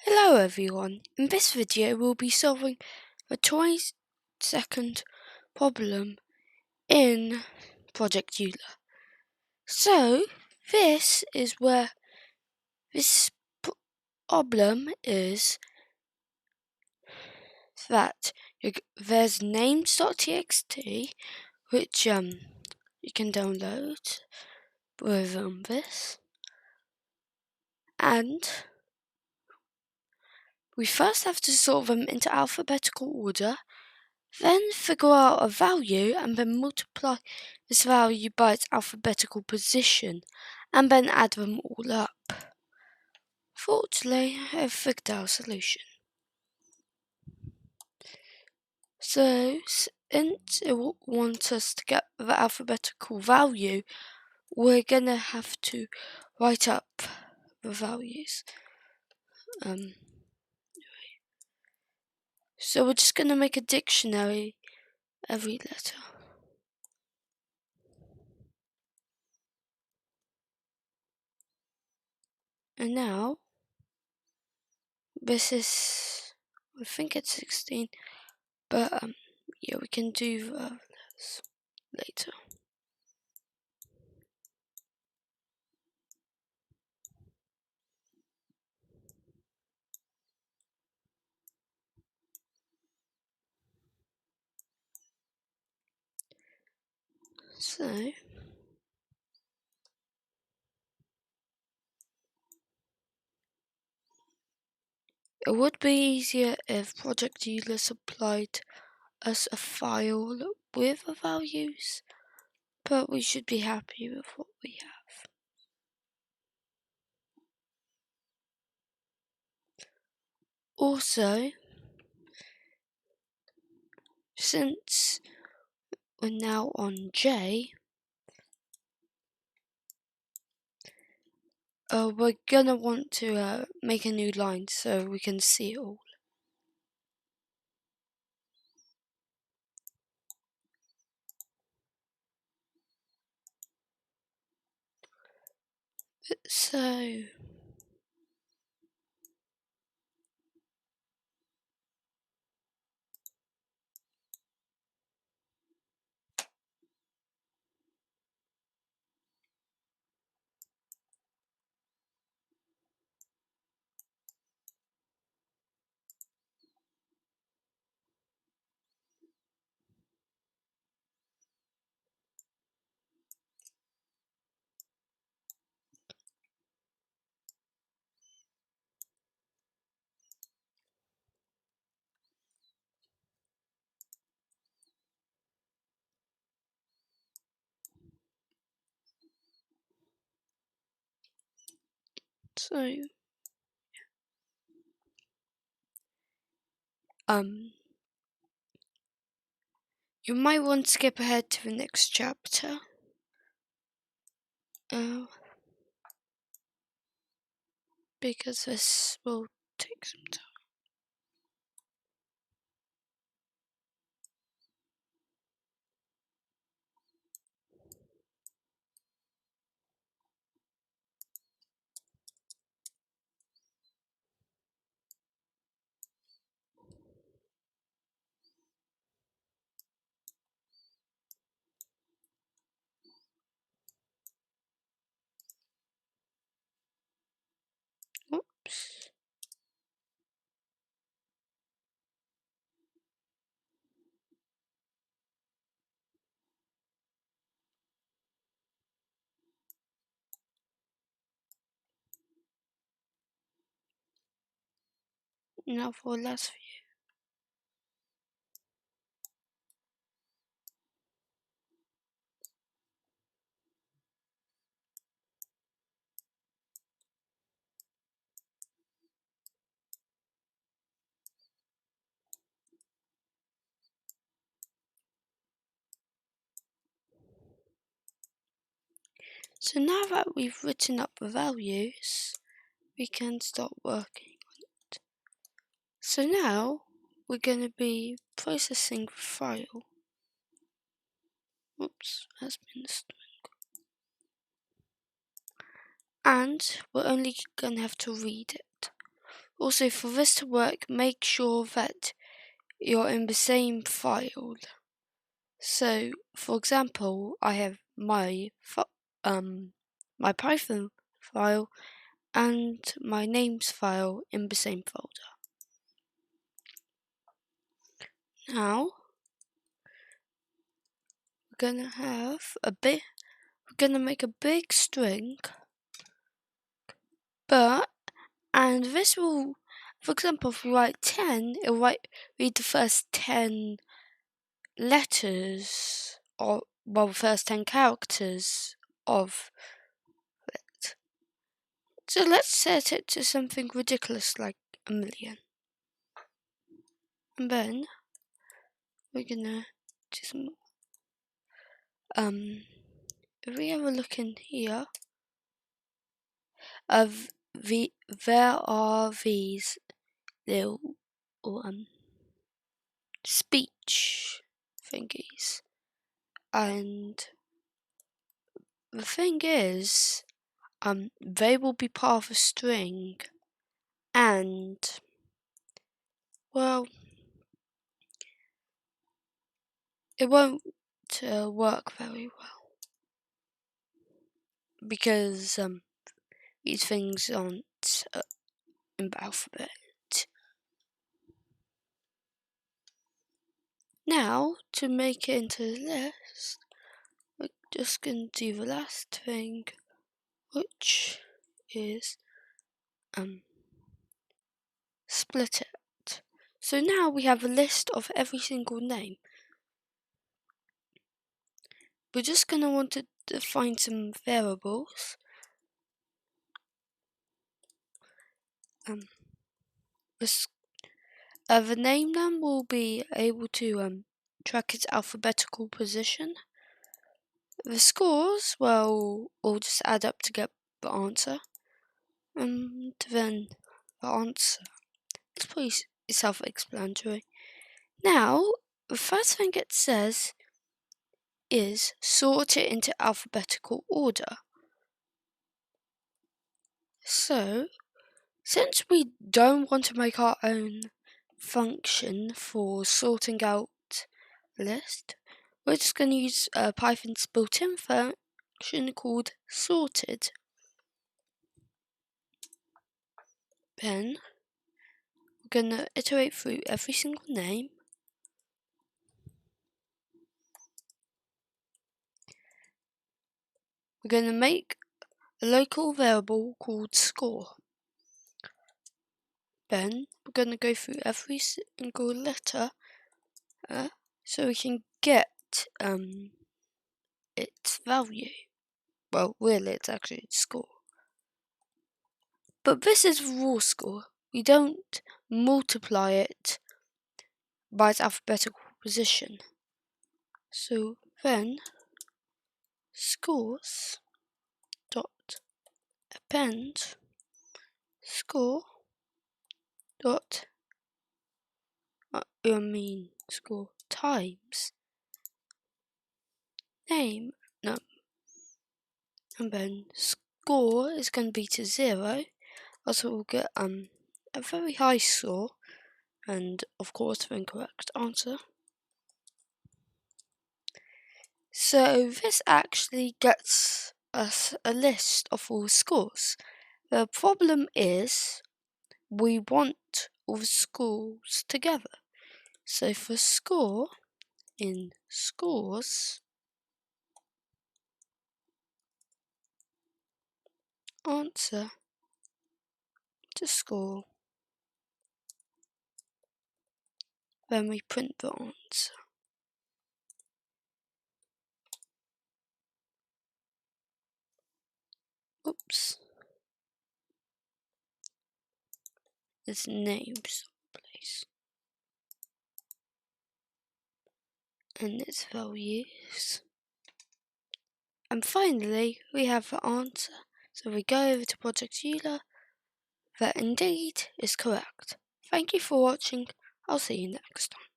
Hello everyone, in this video we'll be solving a 20-second problem in Project Euler. So this is where this problem is that there's names.txt which you can download with this, and we first have to sort them into alphabetical order, then figure out a value and then multiply this value by its alphabetical position and then add them all up. Fortunately, I've figured out a solution. So, since it wants us to get the alphabetical value, we're gonna have to write up the values. So we're just gonna make a dictionary every letter. And now, this is, I think it's 16, but yeah, we can do this later. So, it would be easier if Project Euler supplied us a file with the values, but we should be happy with what we have. Also, since we're now on J, we're gonna want to make a new line so we can see it all. So, you might want to skip ahead to the next chapter. Because this will take some time. Oops. Now for last view. So now that we've written up the values, we can start working on it. So now we're going to be processing the file. Oops, has been string. And we're only going to have to read it. Also, for this to work, make sure that you're in the same file. So, for example, I have my Python file and my names file in the same folder. Now, we're gonna make a big string, and this will, for example, if we write 10, it will read the first 10 letters, or, well, the first 10 characters of it. So let's set it to something ridiculous like 1,000,000. And then we're gonna do some, if we have a look in here, there are these little speech thingies, and the thing is, they will be part of a string, and, well, it won't work very well, because these things aren't in the alphabet. Now, to make it into the list, we're just going to do the last thing, which is split it. So now we have a list of every single name. We're just going to want to define some variables. The name num will be able to track its alphabetical position. The scores, well, will just add up to get the answer. And then the answer, it's pretty self-explanatory. Now, the first thing it says is sort it into alphabetical order. So, since we don't want to make our own function for sorting out the list, we're just going to use Python's built-in function called sorted. Then we're going to iterate through every single name. We're going to make a local variable called score. Then we're going to go through every single letter so we can get its value. Well, really, it's actually its score. But this is raw score. We don't multiply it by its alphabetical position. So then, scores dot append score dot score times name num, and then score is going to be to 0, also we'll get a very high score, and of course the incorrect answer. So this actually gets us a list of all the scores. The problem is we want all the scores together. So for score, in scores, answer to score, then we print the answer. Oops. It's names place. And its values. And finally, we have the answer. So we go over to Project Euler. That indeed is correct. Thank you for watching. I'll see you next time.